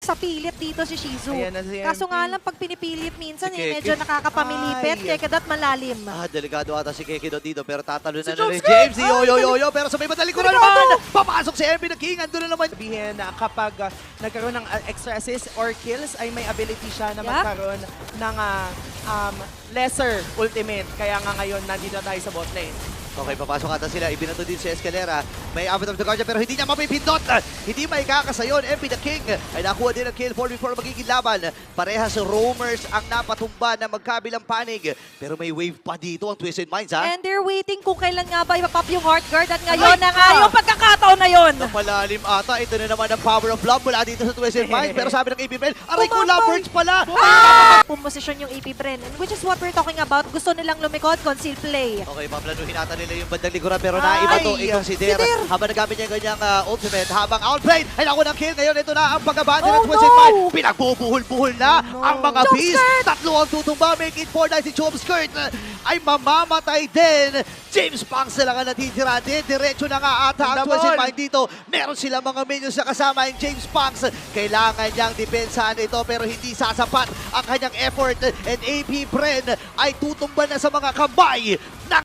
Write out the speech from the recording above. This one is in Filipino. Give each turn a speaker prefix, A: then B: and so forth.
A: sa pilit dito si Shizu.
B: Ayan na si
A: Kaso
B: MP.
A: nga lang, pag pinipilit minsan,
C: Si
A: medyo
C: Keke.
A: nakakapamilipit.
B: Ay.
A: Kaya kadat malalim.
C: Delikado ata si Kekidot dito pero tatalo na
B: Si
C: na rin
B: Jobs
C: James.
B: Ay,
C: Yo, pero sa may madaling ko na
A: Delikado!
C: naman. Papasok si MP na King. Ando na naman.
B: Sabihin na kapag nagkaroon ng extra assist or kills ay may ability siya na
A: Yeah.
B: magkaroon ng lesser ultimate. Kaya nga ngayon nandito tayo sa bot lane.
C: Okay, papasok ata sila. Ibinato din si Escalera. May Abbot of the Guardian pero hindi niya mapipindot. Hindi may kakasayon. MP the King ay nakuha din ang kill 4v4 magiging laban. Parehas roamers ang napatumba na magkabilang panig. Pero may wave pa dito ang Twisted Minds, ha?
A: And they're waiting kung kailan nga ba ipapop yung Heart Guard. At ngayon na nga yung pagkakataon na yun.
C: Napalalim ata. Ito na naman ang power of love mula dito sa Twisted Minds. Pero sabi ng AP Bell, aray ko,
A: Tumambay!
C: lovebirds pala!
A: Pumosisyon yung AP Bren. Which is what we're talking about. Gusto nilang lumikod, conceal play.
C: Okay, paplanuhin natin nila yung bandang likuran pero naiba to
B: Ay!
C: itong si Der.
A: Si Der!
C: Habang nagamit niya yung kanyang ultimate, habang outplayed, ay naku ng kill. Ngayon ito na ang pagkabati
A: Oh,
C: ng Twisted
A: no!
C: Mind. Pinagbubuhol-buhol na
A: Oh, no.
C: ang mga
A: Jump
C: beast.
A: skirt!
C: Tatlo ang tutumba, make it 4 si Chop Skirt ay mamamatay din. James Punks na lang ang natitira din. Diretso na nga ata ang
B: Double.
C: Twisted Mind dito. Meron sila mga minions na kasama yung James Punks. Kailangan niyang depensahan ito pero hindi sasapat ang kanyang effort. And AP Bren ay tutumba na sa mga kambay ng